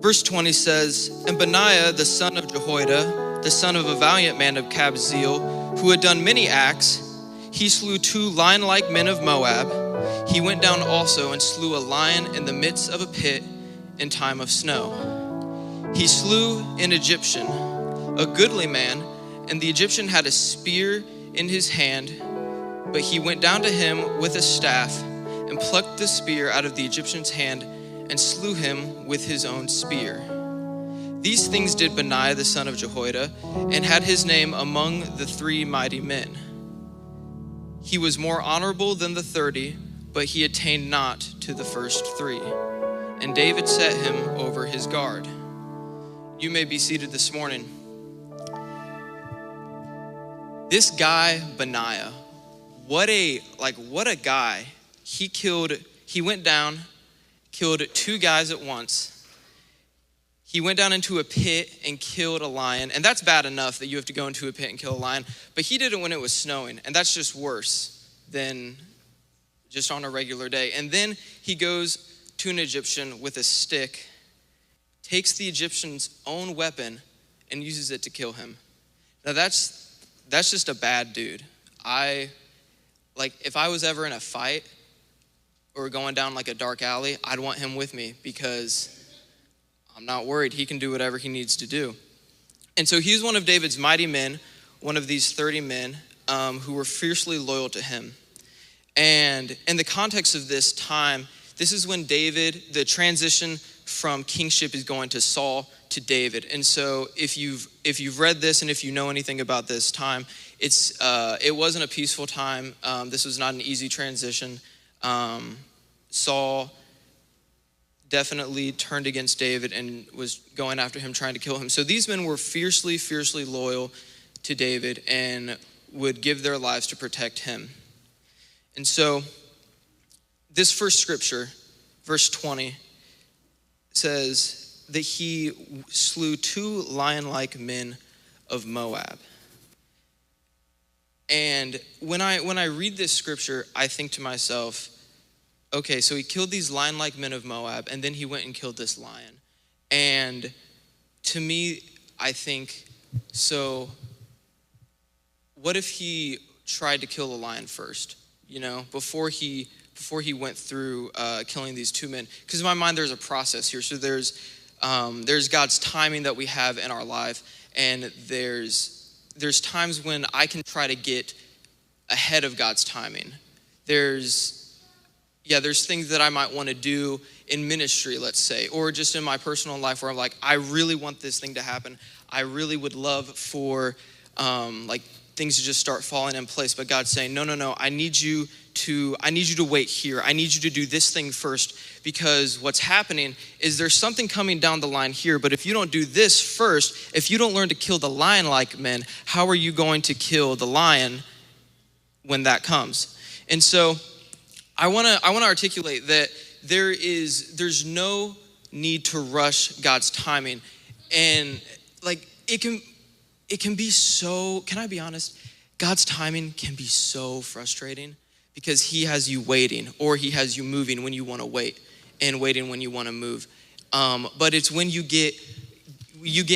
Verse 20 says, "And Benaiah, the son of Jehoiada, the son of a valiant man of Kabzeel, who had done many acts, he slew 2 lion-like men of Moab. He went down also and slew a lion in the midst of a pit in time of snow. He slew an Egyptian, a goodly man, and the Egyptian had a spear in his hand, but he went down to him with a staff and plucked the spear out of the Egyptian's hand and slew him with his own spear. These things did Benaiah the son of Jehoiada, and had his name among the 3 mighty men. He was more honourable than the 30, but he attained not to the first 3. And David set him over his guard." You may be seated this morning. This guy, Benaiah, what a guy. He went down, killed 2 guys at once. He went down into a pit and killed a lion. And that's bad enough that you have to go into a pit and kill a lion. But he did it when it was snowing. And that's just worse than just on a regular day. And then he goes to an Egyptian with a stick, takes the Egyptian's own weapon, and uses it to kill him. Now that's just a bad dude. If I was ever in a fight or going down like a dark alley, I'd want him with me because I'm not worried. He can do whatever he needs to do. And so he's one of David's mighty men, one of these 30 men who were fiercely loyal to him. And in the context of this time, this is when David, the transition from kingship is going to Saul to David. And so if you've read this and if you know anything about this time, it wasn't a peaceful time. This was not an easy transition. Saul definitely turned against David and was going after him, trying to kill him. So these men were fiercely, fiercely loyal to David and would give their lives to protect him. And so this first scripture, verse 20, says that he slew 2 lion-like men of Moab. And when I read this scripture, I think to myself, okay, so he killed these lion-like men of Moab, and then he went and killed this lion. And to me, I think, so what if he tried to kill the lion first, before he went through killing these 2 men? Because in my mind, there's a process here. So there's God's timing that we have in our life, and there's times when I can try to get ahead of God's timing. There's things that I might want to do in ministry, let's say, or just in my personal life where I'm like, I really want this thing to happen. I really would love for things to just start falling in place. But God's saying, no, I need you to wait here. I need you to do this thing first, because what's happening is there's something coming down the line here. But if you don't do this first, if you don't learn to kill the lion-like men, how are you going to kill the lion when that comes? And so I want to articulate that there's no need to rush God's timing. And it can be so, can I be honest? God's timing can be so frustrating because he has you waiting, or he has you moving when you want to wait and waiting when you want to move. But it's when you get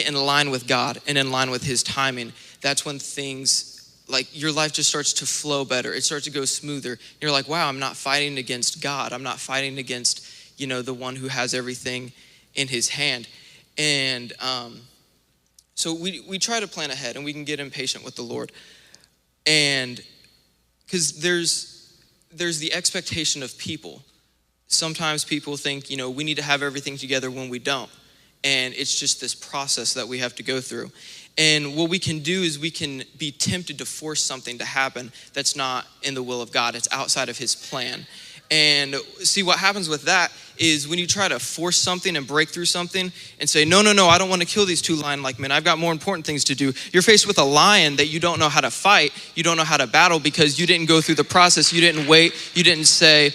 in line with God and in line with his timing, that's when things, your life just starts to flow better. It starts to go smoother. You're like, wow, I'm not fighting against God. I'm not fighting against, the one who has everything in his hand. And so we try to plan ahead, and we can get impatient with the Lord. And because there's the expectation of people. Sometimes people think, we need to have everything together when we don't. And it's just this process that we have to go through. And what we can do is we can be tempted to force something to happen that's not in the will of God. It's outside of his plan. And see, what happens with that is when you try to force something and break through something and say, no, I don't want to kill these 2 lion-like men. I've got more important things to do. You're faced with a lion that you don't know how to fight. You don't know how to battle because you didn't go through the process. You didn't wait. You didn't say,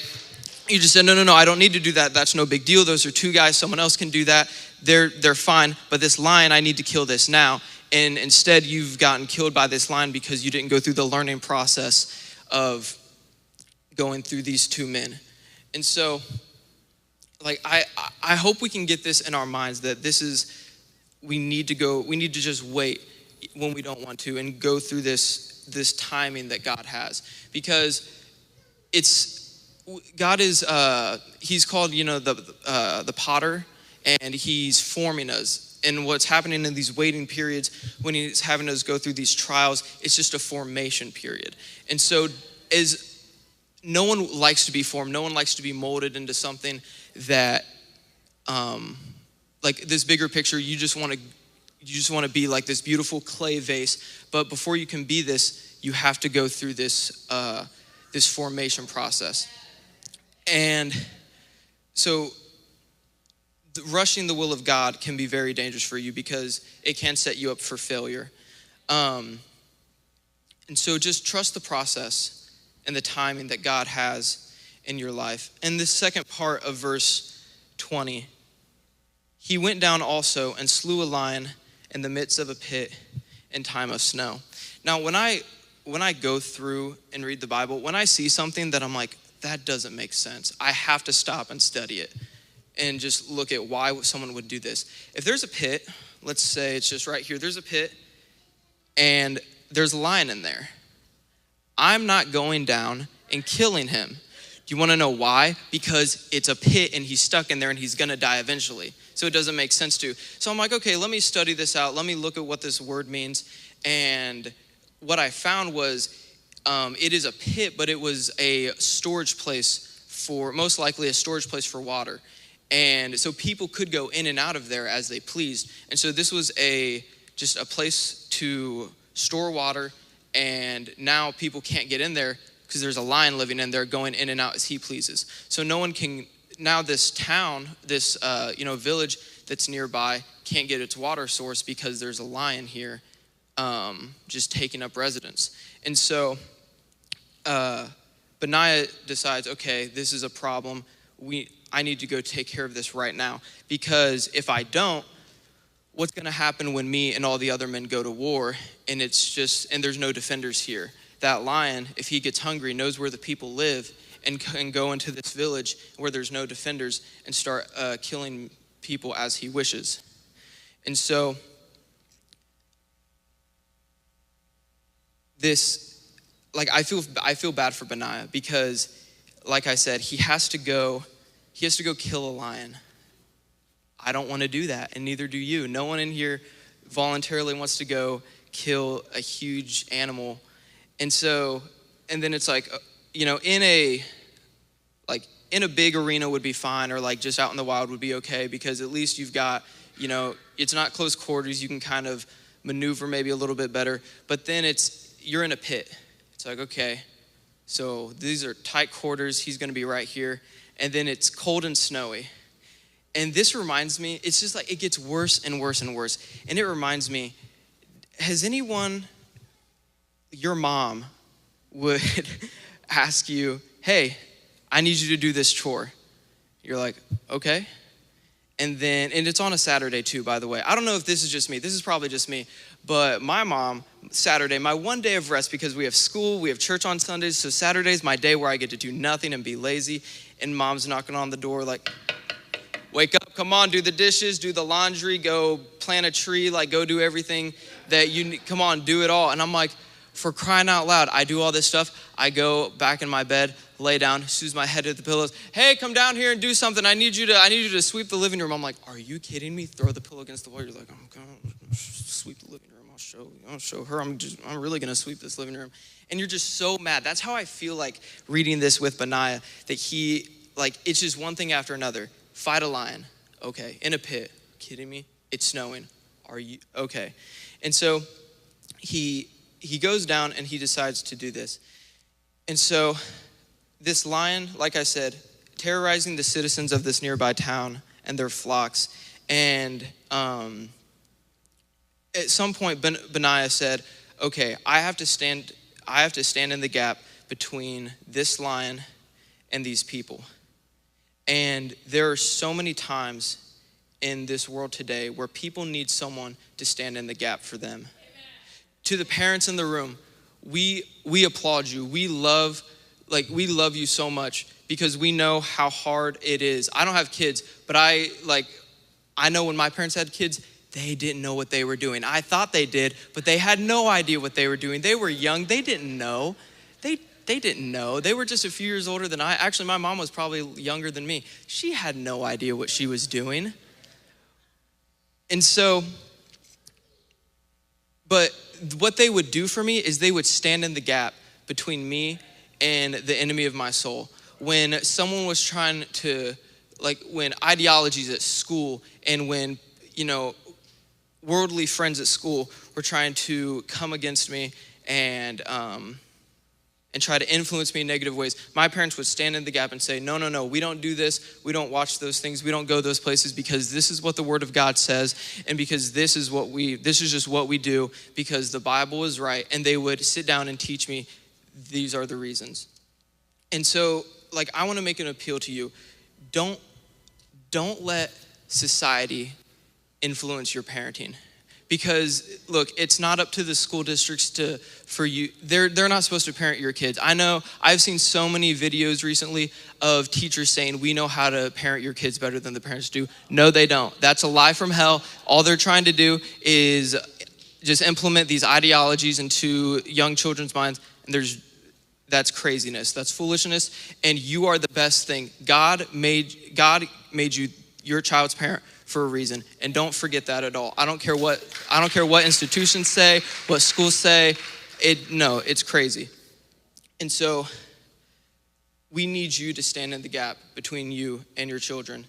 you just said, no, I don't need to do that. That's no big deal. Those are 2 guys. Someone else can do that. They're fine. But this lion, I need to kill this now. And instead, you've gotten killed by this lion because you didn't go through the learning process of going through these 2 men. And so like I hope we can get this in our minds that we need to just wait when we don't want to and go through this timing that God has, because God is he's called, the potter, and he's forming us. And what's happening in these waiting periods when he's having us go through these trials, it's just a formation period. And so no one likes to be formed, no one likes to be molded into something that like this bigger picture, you just want to be like this beautiful clay vase. But before you can be this, you have to go through this formation process. And so rushing the will of God can be very dangerous for you, because it can set you up for failure. And so just trust the process and the timing that God has in your life. And the second part of verse 20, he went down also and slew a lion in the midst of a pit in time of snow. Now, when I go through and read the Bible, when I see something that I'm like, that doesn't make sense, I have to stop and study it and just look at why someone would do this. If there's a pit, let's say it's just right here, there's a pit and there's a lion in there, I'm not going down and killing him. Do you want to know why? Because it's a pit and he's stuck in there and he's gonna die eventually. So it doesn't make sense to. So I'm like, okay, let me study this out. Let me look at what this word means. And what I found was it is a pit, but it was a storage place most likely a storage place for water. And so people could go in and out of there as they pleased. And so this was just a place to store water. And now people can't get in there because there's a lion living in there going in and out as he pleases. So no one can, now this town, this village that's nearby can't get its water source because there's a lion here just taking up residence. And so Benaiah decides, okay, this is a problem. I need to go take care of this right now, because if I don't, what's going to happen when me and all the other men go to war and there's no defenders here? That lion, if he gets hungry, knows where the people live and can go into this village where there's no defenders and start killing people as he wishes. And so I feel bad for Benaiah, because like I said, he has to go kill a lion. I don't want to do that, and neither do you. No one in here voluntarily wants to go kill a huge animal. And then it's like, in a big arena would be fine, or like just out in the wild would be okay, because at least you've got, it's not close quarters. You can kind of maneuver maybe a little bit better. But then you're in a pit. It's like, okay, so these are tight quarters. He's going to be right here. And then it's cold and snowy. And this reminds me, it's just like it gets worse and worse and worse. And it reminds me, has anyone, your mom would ask you, hey, I need you to do this chore. You're like, okay. And it's on a Saturday too, by the way. I don't know if this is just me. This is probably just me. But my mom, Saturday, my one day of rest, because we have school, we have church on Sundays. So Saturday's my day where I get to do nothing and be lazy. And mom's knocking on the door like, wake up, come on, do the dishes, do the laundry, go plant a tree, like go do everything that come on, do it all. And I'm like, for crying out loud, I do all this stuff. I go back in my bed, lay down, soothe my head at the pillows. Hey, come down here and do something. I need you to sweep the living room. I'm like, are you kidding me? Throw the pillow against the wall. You're like, I'm going to sweep the living room. I'll show her. I'm really going to sweep this living room. And you're just so mad. That's how I feel like reading this with Benaiah, that it's just one thing after another. Fight a lion. Okay. In a pit. Kidding me? It's snowing. Are you? Okay. And so he goes down and he decides to do this. And so this lion, like I said, terrorizing the citizens of this nearby town and their flocks. And at some point, Benaiah said, okay, I have to stand in the gap between this lion and these people. And there are so many times in this world today where people need someone to stand in the gap for them. Amen. To the parents in the room, we applaud you. We love like, we love you so much because we know how hard it is. I don't have kids, but I know when my parents had kids, they didn't know what they were doing. I thought they did, but they had no idea what they were doing. They were young. They didn't know. They didn't know. They were just a few years older than I. Actually, my mom was probably younger than me. She had no idea what she was doing. And so, but what they would do for me is they would stand in the gap between me and the enemy of my soul. When someone was trying to, like, when ideologies at school and when, worldly friends at school were trying to come against me and try to influence me in negative ways, my parents would stand in the gap and say, no, we don't do this. We don't watch those things. We don't go those places because this is what the word of God says. And because this is just what we do because the Bible is right. And they would sit down and teach me, these are the reasons. And so, like, I want to make an appeal to you. Don't let society influence your parenting. Because, look, it's not up to the school districts for you. They're not supposed to parent your kids. I know I've seen so many videos recently of teachers saying, we know how to parent your kids better than the parents do. No, they don't. That's a lie from hell. All they're trying to do is just implement these ideologies into young children's minds. And that's craziness. That's foolishness. And you are the best thing. God made you your child's parent for a reason, and don't forget that at all. I don't care what institutions say, what schools say. It's crazy. And so we need you to stand in the gap between you and your children.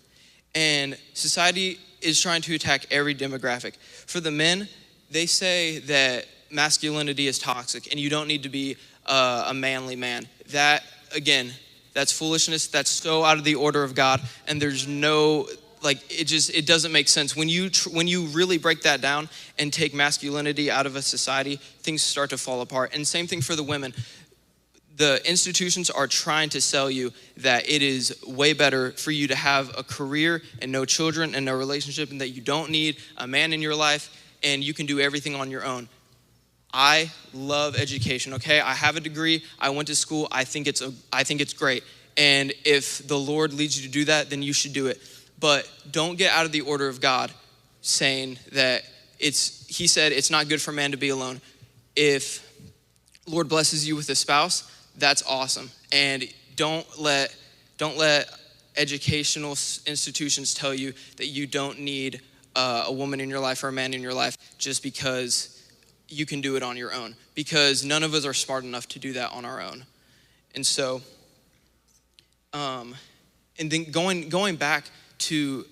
And society is trying to attack every demographic. For the men, they say that masculinity is toxic and you don't need to be a manly man. That, again, that's foolishness. That's so out of the order of God, and there's no, it doesn't make sense. When you really break that down and take masculinity out of a society, things start to fall apart. And same thing for the women. The institutions are trying to sell you that it is way better for you to have a career and no children and no relationship, and that you don't need a man in your life and you can do everything on your own. I love education, okay? I have a degree. I went to school. I think it's great. And if the Lord leads you to do that, then you should do it. But don't get out of the order of God saying that he said it's not good for man to be alone. If Lord blesses you with a spouse, that's awesome. And don't let educational institutions tell you that you don't need a woman in your life or a man in your life just because you can do it on your own. Because none of us are smart enough to do that on our own. And so, and then going back to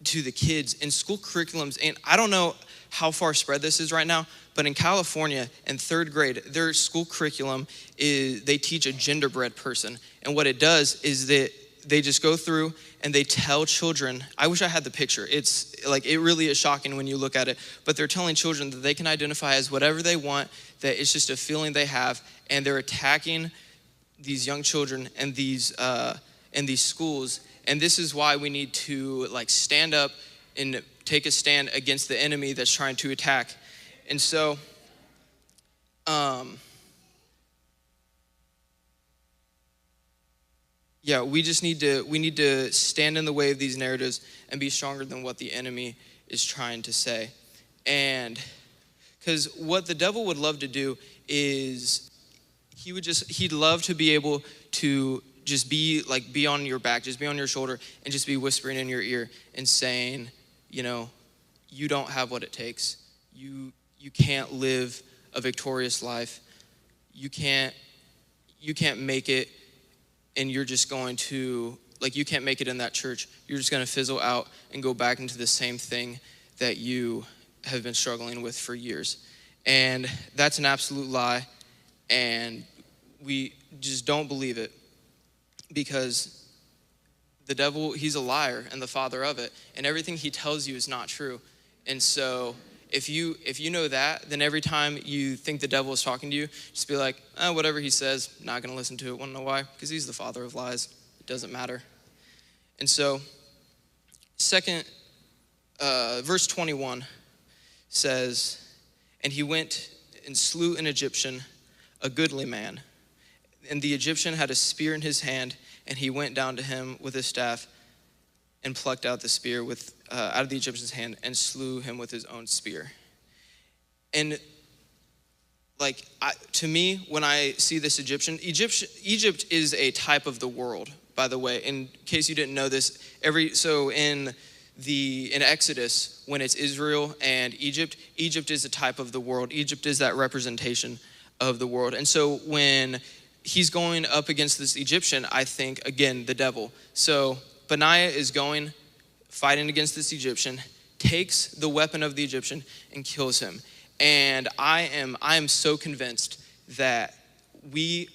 the kids in school curriculums, and I don't know how far spread this is right now, but in California in 3rd grade, their school curriculum is they teach a genderbread person. And what it does is that they just go through and they tell children, I wish I had the picture. It's like, it really is shocking when you look at it, but they're telling children that they can identify as whatever they want, that it's just a feeling they have, and they're attacking these young children and these schools. And this is why we need to stand up and take a stand against the enemy that's trying to attack. And so, we need to stand in the way of these narratives and be stronger than what the enemy is trying to say. And because what the devil would love to do is he'd love to be able to just be on your back, just be on your shoulder, and just be whispering in your ear and saying, you don't have what it takes. You can't live a victorious life. You can't make it, and you're just going to, you can't make it in that church. You're just going to fizzle out and go back into the same thing that you have been struggling with for years. And that's an absolute lie, and we just don't believe it. Because the devil, he's a liar and the father of it. And everything he tells you is not true. And so if you know that, then every time you think the devil is talking to you, just be like, whatever he says, not going to listen to it. Want to know why? Because he's the father of lies. It doesn't matter. And so, verse 21 says, and he went and slew an Egyptian, a goodly man. And the Egyptian had a spear in his hand, and he went down to him with his staff and plucked out the spear out of the Egyptian's hand and slew him with his own spear. And to me, when I see this Egypt is a type of the world, by the way. In case you didn't know this, in Exodus, when it's Israel and Egypt is a type of the world. Egypt is that representation of the world. And so when he's going up against this Egyptian, I think, again, the devil. So Benaiah is fighting against this Egyptian, takes the weapon of the Egyptian and kills him. And I am so convinced that we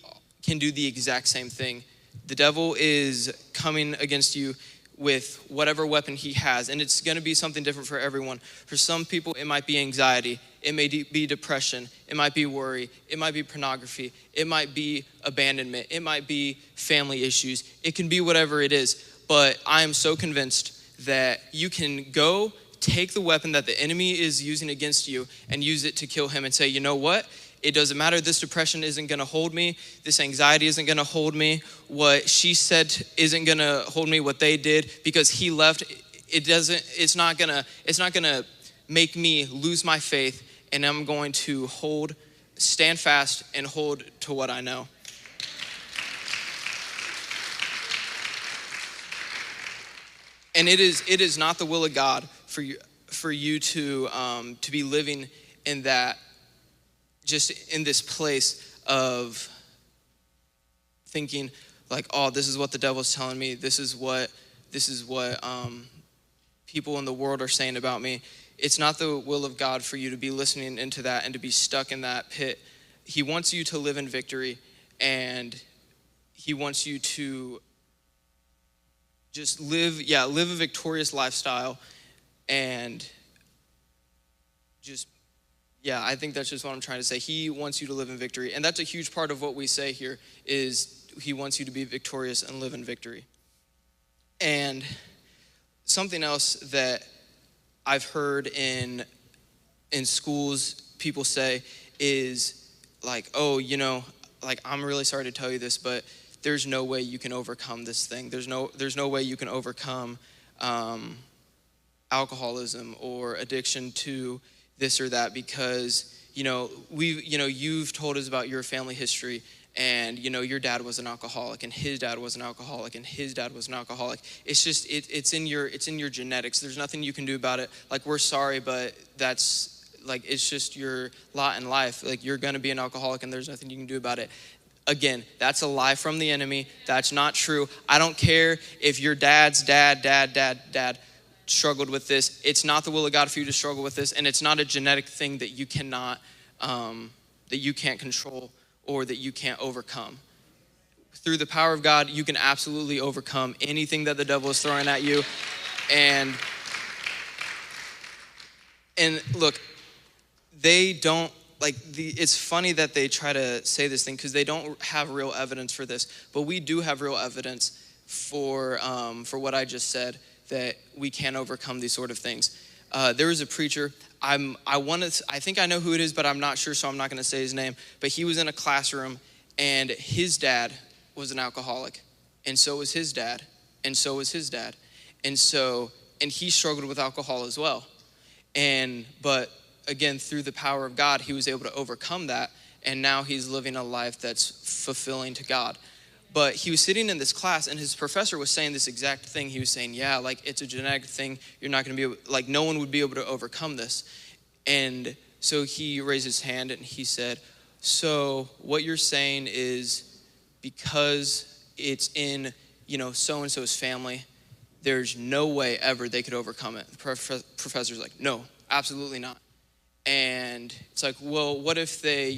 can do the exact same thing. The devil is coming against you with whatever weapon he has, and it's going to be something different for everyone. For some people, it might be anxiety, it may be depression, it might be worry, it might be pornography, it might be abandonment, it might be family issues. It can be whatever it is, but I am so convinced that you can go take the weapon that the enemy is using against you and use it to kill him and say, you know what? It doesn't matter. This depression isn't going to hold me. This anxiety isn't going to hold me. What she said isn't going to hold me. What they did because he left, it's not going to make me lose my faith, and I'm going to stand fast and hold to what I know. And it is not the will of God for you to be living in that, just in this place of thinking like, oh, this is what the devil's telling me. This is what people in the world are saying about me. It's not the will of God for you to be listening into that and to be stuck in that pit. He wants you to live in victory, and he wants you to just live a victorious lifestyle. And I think that's just what I'm trying to say. He wants you to live in victory. And that's a huge part of what we say here is he wants you to be victorious and live in victory. And something else that I've heard in schools people say is like, oh, I'm really sorry to tell you this, but there's no way you can overcome this thing. There's no way you can overcome alcoholism or addiction to this or that because you've told us about your family history, and your dad was an alcoholic, and his dad was an alcoholic, and his dad was an alcoholic. It's just it's in your genetics. There's nothing you can do about it. Like, we're sorry, but that's like, it's just your lot in life. Like, you're gonna be an alcoholic, and there's nothing you can do about it. Again, that's a lie from the enemy. That's not true. I don't care if your dad's dad struggled with this. It's not the will of God for you to struggle with this, and it's not a genetic thing that you cannot, that you can't control or that you can't overcome. Through the power of God, you can absolutely overcome anything that the devil is throwing at you. And look, they don't, it's funny that they try to say this thing because they don't have real evidence for this, but we do have real evidence for what I just said, that we can overcome these sort of things. There was a preacher, I think I know who it is, but I'm not sure, so I'm not gonna say his name, but he was in a classroom, and his dad was an alcoholic, and so was his dad, and so was his dad. And he struggled with alcohol as well. But again, through the power of God, he was able to overcome that, and now he's living a life that's fulfilling to God. But he was sitting in this class, and his professor was saying this exact thing. He was saying, it's a genetic thing. You're not going to be no one would be able to overcome this. And so he raised his hand, and he said, so what you're saying is because it's in, so-and-so's family, there's no way ever they could overcome it. The professor's like, no, absolutely not. And it's like, well, what if they,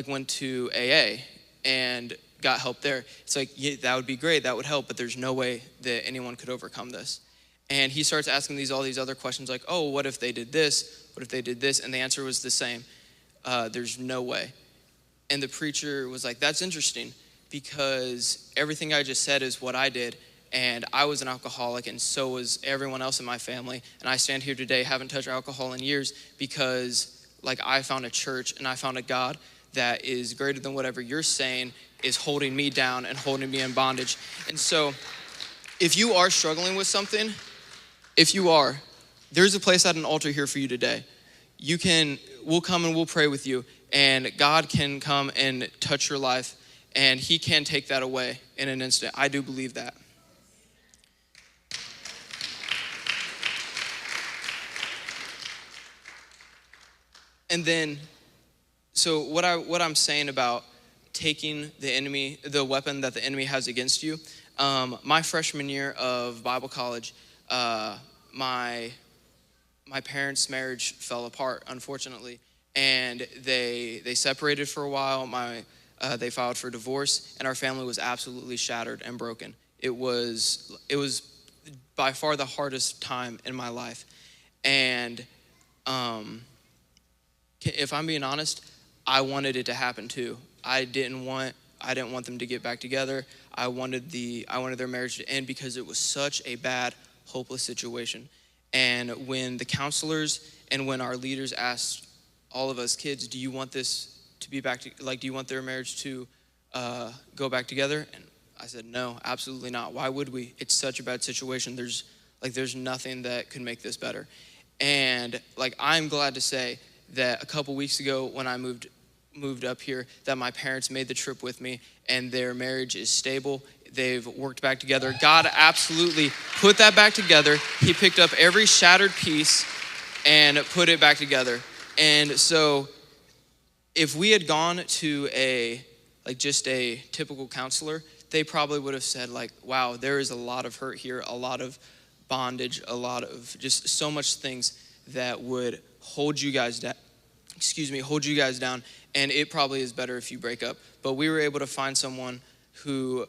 went to AA and got help there? It's like, yeah, that would be great, that would help, but there's no way that anyone could overcome this. And he starts asking all these other questions like, oh, what if they did this? What if they did this? And the answer was the same. There's no way. And the preacher was like, that's interesting, because everything I just said is what I did, and I was an alcoholic, and so was everyone else in my family, and I stand here today, haven't touched alcohol in years, because I found a church and I found a God that is greater than whatever you're saying is holding me down and holding me in bondage. And so if you are struggling with something, there's a place at an altar here for you today. We'll come and we'll pray with you, and God can come and touch your life, and he can take that away in an instant. I do believe that. And then, so what I'm saying about taking the weapon that the enemy has against you, my freshman year of Bible college, my parents' marriage fell apart, unfortunately, and they separated for a while. They filed for divorce, and our family was absolutely shattered and broken. It was by far the hardest time in my life, and if I'm being honest, I wanted it to happen too. I didn't want them to get back together. I wanted their marriage to end because it was such a bad, hopeless situation. And when the counselors and when our leaders asked all of us kids, do you want this to be back to, do you want their marriage to go back together? And I said, no, absolutely not. Why would we? It's such a bad situation. There's nothing that could make this better. And I'm glad to say that a couple weeks ago when I moved up here, that my parents made the trip with me, and their marriage is stable. They've worked back together. God absolutely put that back together. He picked up every shattered piece and put it back together. And so if we had gone to just a typical counselor, they probably would have said wow, there is a lot of hurt here, a lot of bondage, a lot of just so much things that would hold you guys down, and it probably is better if you break up. But we were able to find someone who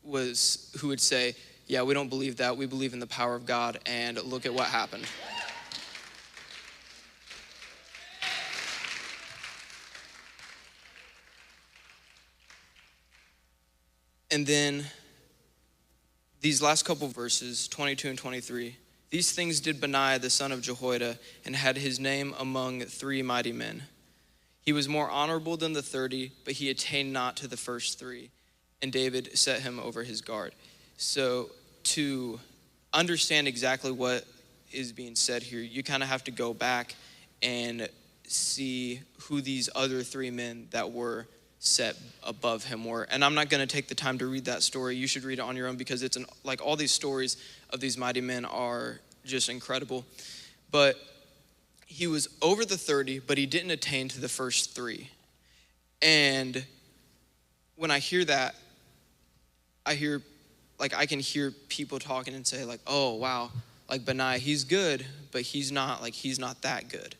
would say, yeah, we don't believe that. We believe in the power of God, and look at what happened. And then these last couple verses, 22 and 23, these things did Benaiah the son of Jehoiada, and had his name among 3 mighty men. He was more honorable than the 30, but he attained not to the first 3. And David set him over his guard. So to understand exactly what is being said here, you kind of have to go back and see who these other 3 men that were set above him were. And I'm not going to take the time to read that story. You should read it on your own, because it's all these stories of these mighty men are just incredible. But he was over the 30, but he didn't attain to the first 3. And when I hear that, I can hear people talking and say oh wow, Benaiah, he's good, but he's not that good.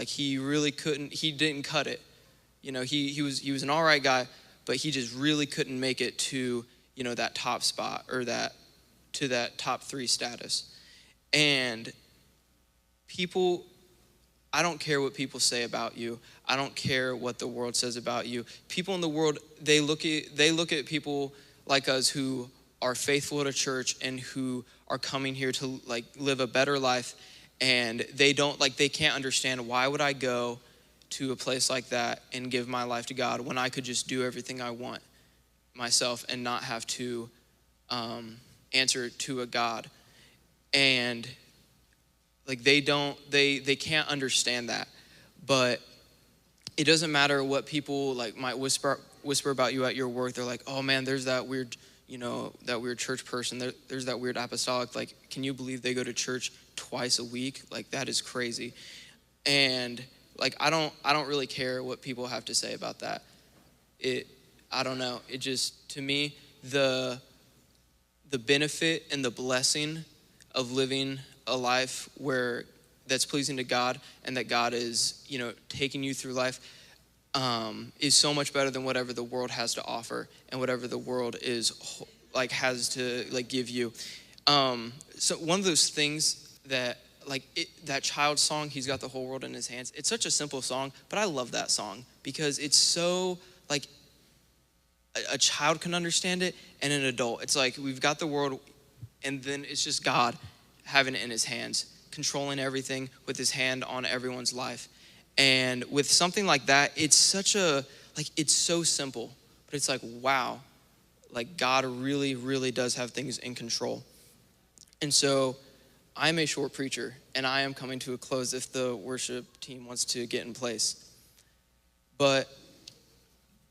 He really couldn't, he didn't cut it. He was an all right guy, but he just really couldn't make it to, that top spot or that top 3 status. And people, I don't care what people say about you. I don't care what the world says about you. People in the world, they look at people like us who are faithful to church and who are coming here to live a better life, and they can't understand, why would I go to a place like that and give my life to God when I could just do everything I want myself and not have to answer to a God. And they can't understand that. But it doesn't matter what people might whisper about you at your work. They're like, oh man, there's that weird, that weird church person. There's that weird apostolic. Can you believe they go to church twice a week? That is crazy. And I don't really care what people have to say about that. I don't know. It just, to me, the benefit and the blessing of living a life that's pleasing to God, and that God is, taking you through life, is so much better than whatever the world has to offer and whatever the world is has to give you. So one of those things that that child song, He's Got the Whole World in His Hands. It's such a simple song, but I love that song because it's so a child can understand it, and an adult. It's we've got the world, and then it's just God having it in His hands, controlling everything with His hand on everyone's life. And with something like that, it's so simple, but it's like, wow, like God really, really does have things in control. And so I'm a short preacher, and I am coming to a close if the worship team wants to get in place. But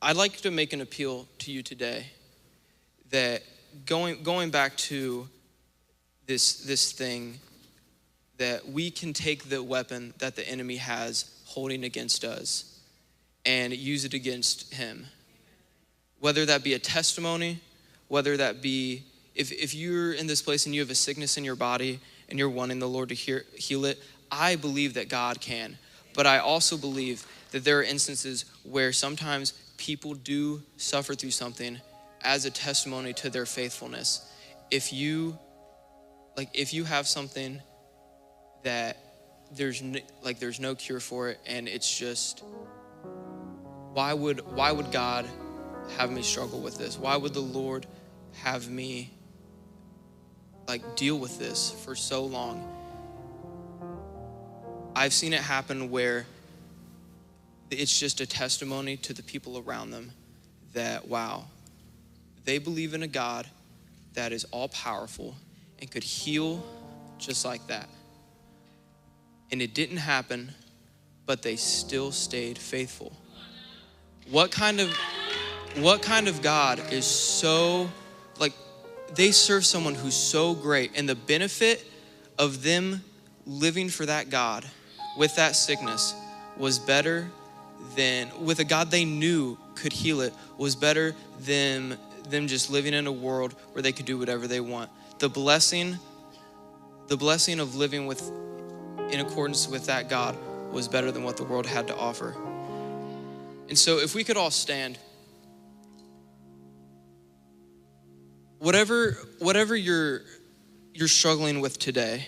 I'd like to make an appeal to you today that going back to this thing, that we can take the weapon that the enemy has holding against us and use it against him. Whether that be a testimony, whether that be, if you're in this place and you have a sickness in your body and you're wanting the Lord to heal it, I believe that God can. But I also believe that there are instances where sometimes people do suffer through something as a testimony to their faithfulness. If you have something that there's no cure for it, and it's just, why would God have me struggle with this? Why would the Lord have me deal with this for so long? I've seen it happen where it's just a testimony to the people around them that, wow, they believe in a God that is all powerful and could heal just like that. And it didn't happen, but they still stayed faithful. What kind of God is so, they serve someone who's so great, and the benefit of them living for that God with that sickness was better than, with a God they knew could heal it, was better than them just living in a world where they could do whatever they want. The blessing of living in accordance with that God was better than what the world had to offer. And so if we could all stand, whatever you're struggling with today,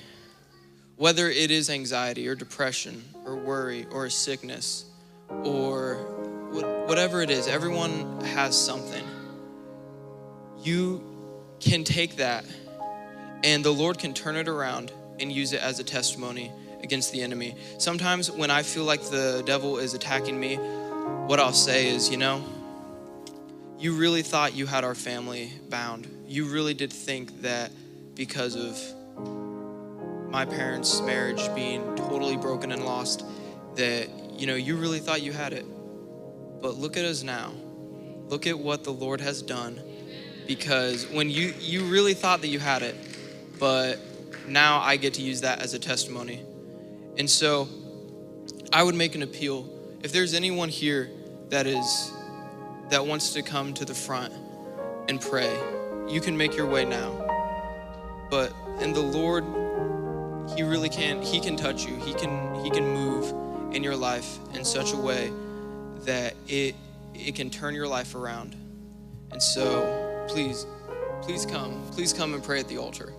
whether it is anxiety or depression or worry or a sickness or whatever it is, everyone has something. You can take that and the Lord can turn it around and use it as a testimony against the enemy. Sometimes when I feel like the devil is attacking me, what I'll say is, you really thought you had our family bound. You really did think that because of my parents' marriage being totally broken and lost, that, you really thought you had it. But look at us now. Look at what the Lord has done. Because when you really thought that you had it, but now I get to use that as a testimony. And so I would make an appeal. If there's anyone here that wants to come to the front and pray, you can make your way now. And the Lord, He really can. He can touch you. He can move in your life in such a way that it can turn your life around. And so please come and pray at the altar.